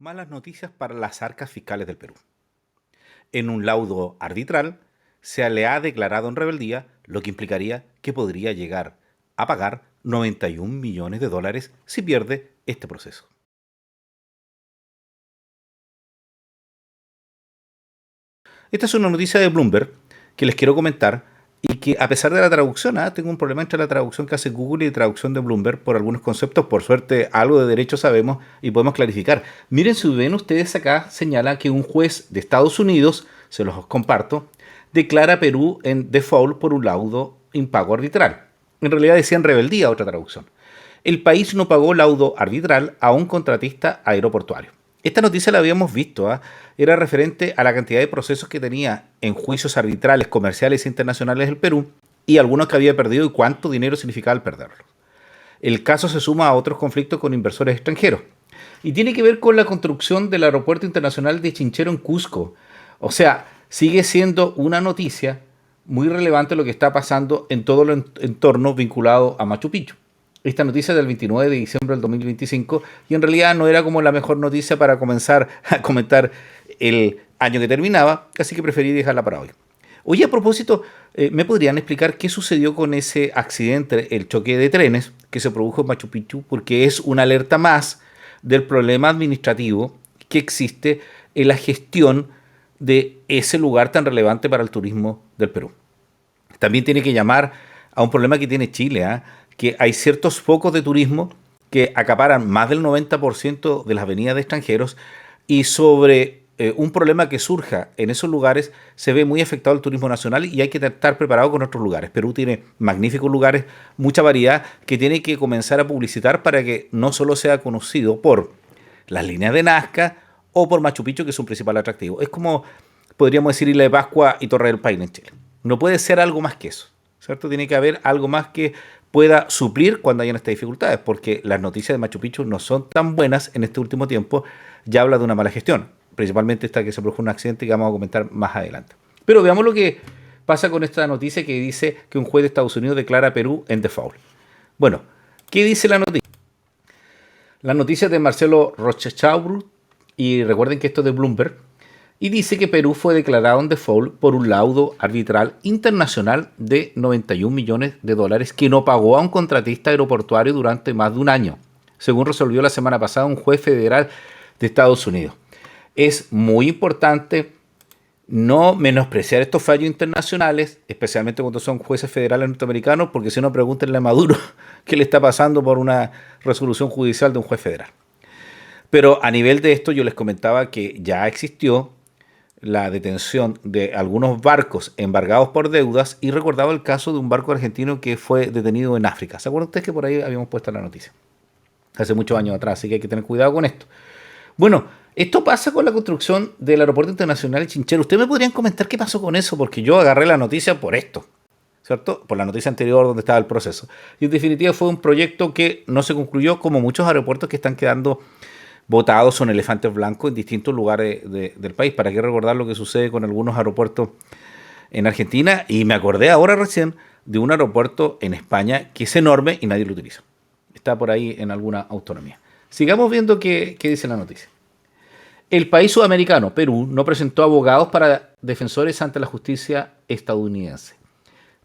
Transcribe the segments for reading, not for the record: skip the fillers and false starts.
Malas noticias para las arcas fiscales del Perú. En un laudo arbitral se le ha declarado en rebeldía, lo que implicaría que podría llegar a pagar 91 millones de dólares si pierde este proceso. Esta es una noticia de Bloomberg que les quiero comentar y que a pesar de la traducción, tengo un problema entre la traducción que hace Google y la traducción de Bloomberg por algunos conceptos. Por suerte, algo de derecho sabemos y podemos clarificar. Miren, si ven ustedes acá, señala que un juez de Estados Unidos, se los comparto, declara a Perú en default por un laudo impago arbitral. En realidad decía en rebeldía otra traducción. El país no pagó laudo arbitral a un contratista aeroportuario. Esta noticia la habíamos visto, era referente a la cantidad de procesos que tenía en juicios arbitrales, comerciales e internacionales el Perú y algunos que había perdido y cuánto dinero significaba el perderlos. El caso se suma a otros conflictos con inversores extranjeros y tiene que ver con la construcción del Aeropuerto Internacional de Chinchero en Cusco. O sea, sigue siendo una noticia muy relevante lo que está pasando en todo el entorno vinculado a Machu Picchu. Esta noticia es del 29 de diciembre del 2025 y en realidad no era como la mejor noticia para comenzar a comentar el año que terminaba, así que preferí dejarla para hoy. Oye, a propósito, ¿me podrían explicar qué sucedió con ese accidente, el choque de trenes que se produjo en Machu Picchu? Porque es una alerta más del problema administrativo que existe en la gestión de ese lugar tan relevante para el turismo del Perú. También tiene que llamar a un problema que tiene Chile, que hay ciertos focos de turismo que acaparan más del 90% de las venidas de extranjeros y sobre un problema que surja en esos lugares se ve muy afectado el turismo nacional y hay que estar preparado con otros lugares. Perú tiene magníficos lugares, mucha variedad que tiene que comenzar a publicitar para que no solo sea conocido por las líneas de Nazca o por Machu Picchu, que es un principal atractivo. Es como, podríamos decir, Isla de Pascua y Torre del Paine en Chile. No puede ser algo más que eso, ¿cierto? Tiene que haber algo más que pueda suplir cuando hayan estas dificultades, porque las noticias de Machu Picchu no son tan buenas en este último tiempo, ya habla de una mala gestión, principalmente esta que se produjo un accidente que vamos a comentar más adelante. Pero veamos lo que pasa con esta noticia que dice que un juez de Estados Unidos declara a Perú en default. Bueno, ¿qué dice la noticia? La noticia es de Marcelo Rochechauru, y recuerden que esto es de Bloomberg, y dice que Perú fue declarado en default por un laudo arbitral internacional de 91 millones de dólares que no pagó a un contratista aeroportuario durante más de un año, según resolvió la semana pasada un juez federal de Estados Unidos. Es muy importante no menospreciar estos fallos internacionales, especialmente cuando son jueces federales norteamericanos, porque si no, pregúntenle a Maduro qué le está pasando por una resolución judicial de un juez federal. Pero a nivel de esto yo les comentaba que ya existió la detención de algunos barcos embargados por deudas y recordaba el caso de un barco argentino que fue detenido en África. ¿Se acuerdan ustedes que por ahí habíamos puesto la noticia? Hace muchos años atrás, así que hay que tener cuidado con esto. Bueno, esto pasa con la construcción del Aeropuerto Internacional de Chinchero. ¿Ustedes me podrían comentar qué pasó con eso? Porque yo agarré la noticia por esto, ¿cierto? Por la noticia anterior donde estaba el proceso. Y en definitiva fue un proyecto que no se concluyó, como muchos aeropuertos que están quedando botados, son elefantes blancos en distintos lugares del país. ¿Para qué recordar lo que sucede con algunos aeropuertos en Argentina? Y me acordé ahora recién de un aeropuerto en España que es enorme y nadie lo utiliza. Está por ahí en alguna autonomía. Sigamos viendo qué dice la noticia. El país sudamericano, Perú, no presentó abogados para defensores ante la justicia estadounidense.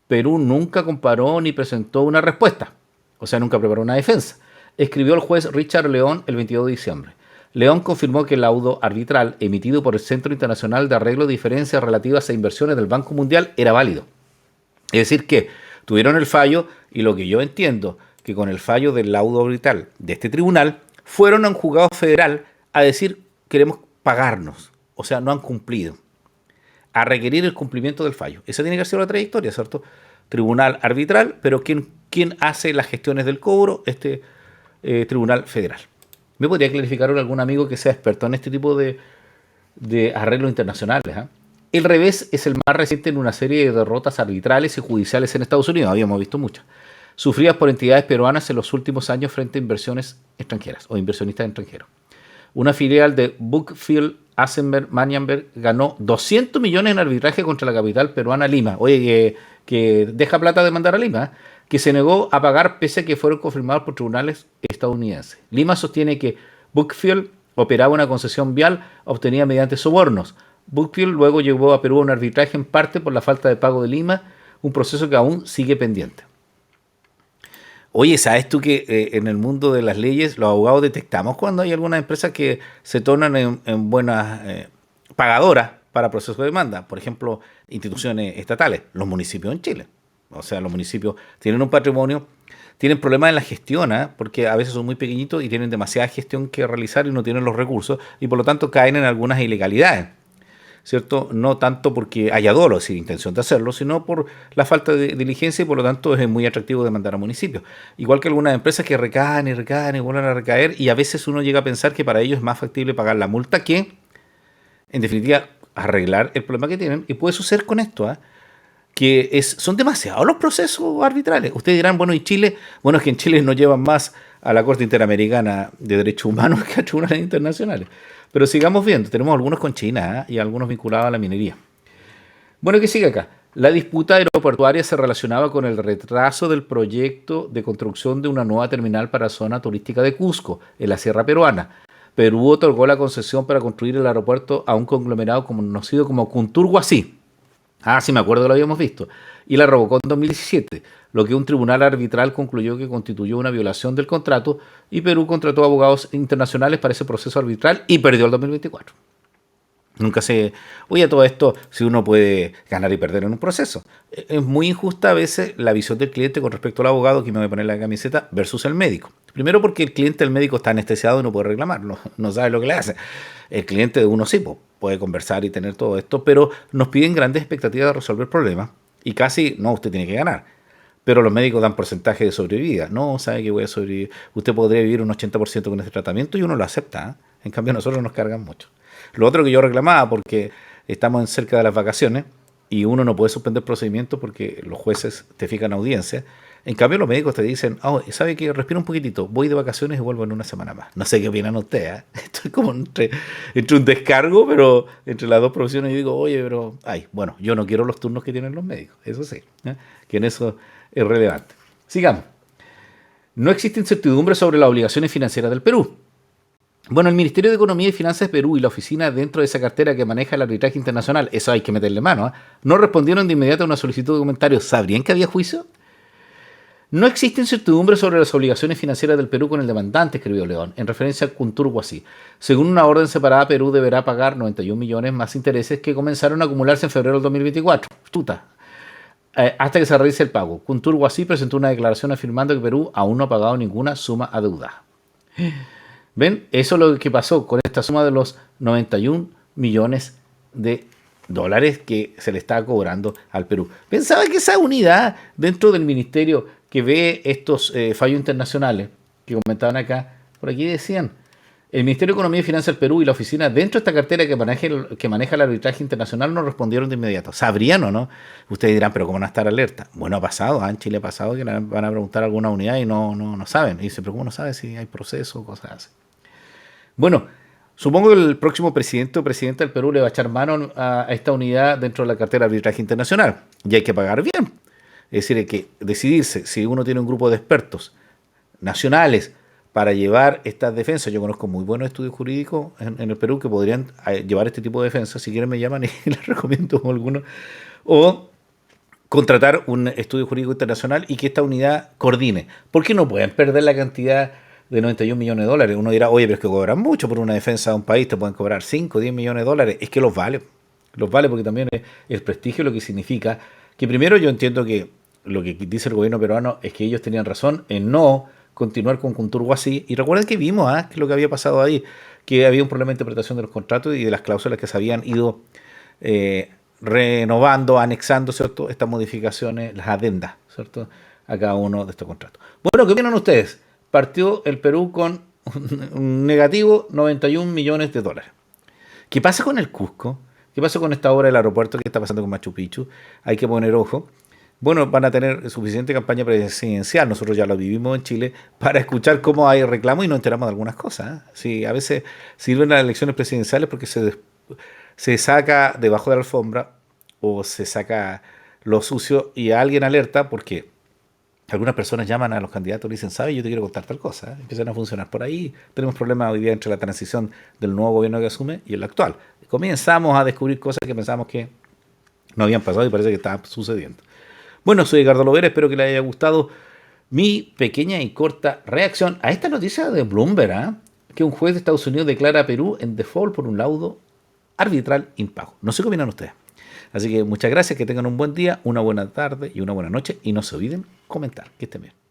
Perú nunca comparó ni presentó una respuesta, o sea, nunca preparó una defensa, escribió el juez Richard León el 22 de diciembre. León confirmó que el laudo arbitral emitido por el Centro Internacional de Arreglo de Diferencias Relativas a Inversiones del Banco Mundial era válido. Es decir, que tuvieron el fallo y lo que yo entiendo, que con el fallo del laudo arbitral de este tribunal, fueron a un juzgado federal a decir queremos pagarnos, o sea, no han cumplido, a requerir el cumplimiento del fallo. Esa tiene que ser la trayectoria, ¿cierto? Tribunal arbitral, pero ¿quién hace las gestiones del cobro? Tribunal federal. ¿Me podría clarificar algún amigo que sea experto en este tipo de arreglos internacionales? El revés es el más reciente en una serie de derrotas arbitrales y judiciales en Estados Unidos, habíamos visto muchas, sufridas por entidades peruanas en los últimos años frente a inversiones extranjeras o inversionistas extranjeros. Una filial de Brookfield Assenberg Manienberg ganó 200 millones en arbitraje contra la capital peruana Lima. Oye, que deja plata de mandar a Lima, que se negó a pagar pese a que fueron confirmados por tribunales estadounidenses. Lima sostiene que Brookfield operaba una concesión vial obtenida mediante sobornos. Brookfield luego llevó a Perú a un arbitraje en parte por la falta de pago de Lima, un proceso que aún sigue pendiente. Oye, ¿sabes tú que en el mundo de las leyes los abogados detectamos cuando hay algunas empresas que se tornan en buenas pagadoras para procesos de demanda? Por ejemplo, instituciones estatales, los municipios en Chile. O sea, los municipios tienen un patrimonio, tienen problemas en la gestión, ¿eh? Porque a veces son muy pequeñitos y tienen demasiada gestión que realizar y no tienen los recursos y por lo tanto caen en algunas ilegalidades. ¿Cierto? No tanto porque haya dolo, sin intención de hacerlo, sino por la falta de diligencia y por lo tanto es muy atractivo demandar a municipios. Igual que algunas empresas que recaen y recaen y vuelven a recaer y a veces uno llega a pensar que para ellos es más factible pagar la multa que, en definitiva, arreglar el problema que tienen. Y puede suceder con esto, ¿eh? Son demasiados los procesos arbitrales. Ustedes dirán, bueno, ¿y Chile? Bueno, es que en Chile no llevan más a la Corte Interamericana de Derechos Humanos que a tribunales internacionales. Pero sigamos viendo, tenemos algunos con China, ¿eh? Y algunos vinculados a la minería. Bueno, ¿qué sigue acá? La disputa aeroportuaria se relacionaba con el retraso del proyecto de construcción de una nueva terminal para la zona turística de Cusco, en la Sierra Peruana. Perú otorgó la concesión para construir el aeropuerto a un conglomerado conocido como Kuntur-Huací. Ah, sí, me acuerdo, lo habíamos visto. Y la revocó en 2017, lo que un tribunal arbitral concluyó que constituyó una violación del contrato y Perú contrató abogados internacionales para ese proceso arbitral y perdió el 2024. Nunca se... Oye, todo esto, si uno puede ganar y perder en un proceso. Es muy injusta a veces la visión del cliente con respecto al abogado, que me voy a poner la camiseta, versus el médico. Primero porque el cliente, el médico, está anestesiado y no puede reclamar, no sabe lo que le hace. El cliente de uno sí, puede conversar y tener todo esto, pero nos piden grandes expectativas de resolver problemas y casi, no, usted tiene que ganar. Pero los médicos dan porcentaje de sobrevida. No, sabe que voy a sobrevivir. Usted podría vivir un 80% con este tratamiento y uno lo acepta, ¿eh? En cambio, a nosotros nos cargan mucho. Lo otro que yo reclamaba, porque estamos cerca de las vacaciones y uno no puede suspender procedimientos porque los jueces te fijan audiencia. En cambio, los médicos te dicen, oh, ¿sabe qué? Respira un poquitito, voy de vacaciones y vuelvo en una semana más. No sé qué opinan ustedes, ¿eh? Estoy como entre un descargo, pero entre las dos profesiones yo digo, oye, pero, ay, bueno, yo no quiero los turnos que tienen los médicos, eso sí, ¿eh? Que en eso es relevante. Sigamos. No existe incertidumbre sobre las obligaciones financieras del Perú. Bueno, el Ministerio de Economía y Finanzas de Perú y la oficina dentro de esa cartera que maneja el arbitraje internacional, eso hay que meterle mano, ¿eh? No respondieron de inmediato a una solicitud de comentarios. ¿Sabrían que había juicio? No existe incertidumbre sobre las obligaciones financieras del Perú con el demandante, escribió León, en referencia al Kuntur-Huací. Según una orden separada, Perú deberá pagar 91 millones más intereses que comenzaron a acumularse en febrero del 2024. Tuta. Hasta que se realice el pago. Kuntur-Huací presentó una declaración afirmando que Perú aún no ha pagado ninguna suma adeudada. ¿Ven? Eso es lo que pasó con esta suma de los 91 millones de dólares que se le está cobrando al Perú. Pensaba que esa unidad dentro del ministerio que ve estos fallos internacionales que comentaban acá, por aquí decían, el Ministerio de Economía y Finanzas del Perú y la oficina dentro de esta cartera que maneja el arbitraje internacional no respondieron de inmediato. ¿Sabrían o no? Ustedes dirán, pero ¿cómo no estar alerta? Bueno, ha pasado, en Chile ha pasado que van a preguntar a alguna unidad y no saben. Y dicen, pero ¿cómo no sabe si hay proceso o cosas así? Bueno, supongo que el próximo presidente o presidenta del Perú le va a echar mano a esta unidad dentro de la cartera de arbitraje internacional. Y hay que pagar bien. Es decir, hay que decidirse si uno tiene un grupo de expertos nacionales para llevar estas defensas. Yo conozco muy buenos estudios jurídicos en el Perú que podrían llevar este tipo de defensas. Si quieren me llaman y les recomiendo algunos. O contratar un estudio jurídico internacional y que esta unidad coordine. ¿Por qué no pueden perder la cantidad de 91 millones de dólares? Uno dirá, oye, pero es que cobran mucho por una defensa de un país, te pueden cobrar 5 o 10 millones de dólares. Es que los vale. Los vale porque también es el prestigio lo que significa. Que primero yo entiendo que lo que dice el gobierno peruano es que ellos tenían razón en no continuar con Kuntur-Huací. Y recuerden que vimos que lo que había pasado ahí, que había un problema de interpretación de los contratos y de las cláusulas que se habían ido renovando, anexando, ¿cierto? Estas modificaciones, las adendas, ¿cierto? A cada uno de estos contratos. Bueno, ¿qué opinan ustedes? Partió el Perú con un negativo 91 millones de dólares. ¿Qué pasa con el Cusco? ¿Qué pasa con esta obra del aeropuerto? ¿Qué está pasando con Machu Picchu? Hay que poner ojo. Bueno, van a tener suficiente campaña presidencial, nosotros ya lo vivimos en Chile, para escuchar cómo hay reclamos y nos enteramos de algunas cosas, ¿eh? Sí, a veces sirven las elecciones presidenciales porque se saca debajo de la alfombra o se saca lo sucio y a alguien alerta porque Algunas personas llaman a los candidatos y le dicen, ¿sabes? Yo te quiero contar tal cosa. Empiezan a funcionar por ahí. Tenemos problemas hoy día entre la transición del nuevo gobierno que asume y el actual. Comenzamos a descubrir cosas que pensamos que no habían pasado y parece que estaban sucediendo. Bueno, soy Ricardo Lovera, espero que les haya gustado mi pequeña y corta reacción a esta noticia de Bloomberg, ¿eh? Que un juez de Estados Unidos declara a Perú en default por un laudo arbitral impago. No sé qué opinan ustedes. Así que muchas gracias, que tengan un buen día, una buena tarde y una buena noche y no se olviden comentar. Que estén bien.